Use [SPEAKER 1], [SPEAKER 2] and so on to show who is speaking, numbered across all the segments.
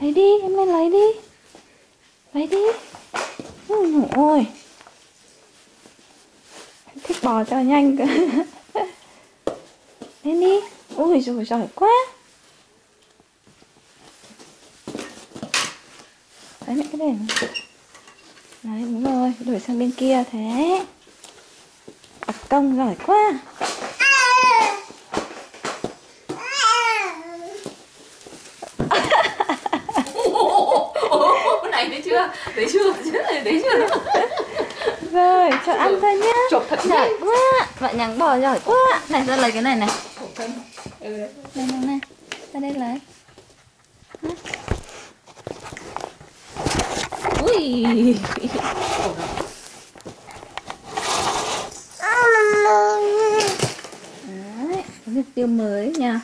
[SPEAKER 1] Lấy đi, em lên lấy đi. Lấy đi. Ôi, thích bò cho nhanh cơ. Lên đi. Ui dồi, giỏi quá. Đấy mẹ cái đèn. Đấy đúng rồi, đổi sang bên kia thế. Đặc công giỏi quá.
[SPEAKER 2] Cái này thấy chưa? Thấy chưa? Thấy chưa?
[SPEAKER 1] Rồi, cho ăn thôi nhá.
[SPEAKER 2] Chộp thật
[SPEAKER 1] Giỏi quá. Bạn nhắn bò giỏi quá. Này ra lấy cái này này.
[SPEAKER 2] Ừ.
[SPEAKER 1] Này. Ra đây lấy. Ui. Đấy, có mục tiêu mới nha.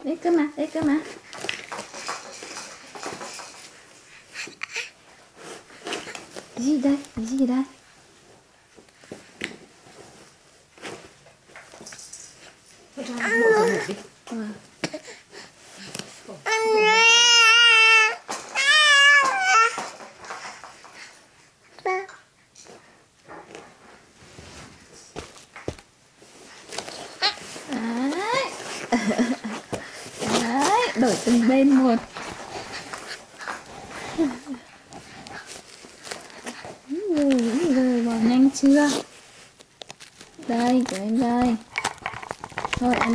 [SPEAKER 1] Đấy cơ mà. Cái gì đây? Đấy, đổi từng bên một. Rồi, bò nhanh chưa? Đây, của em đây. Thôi, ăn.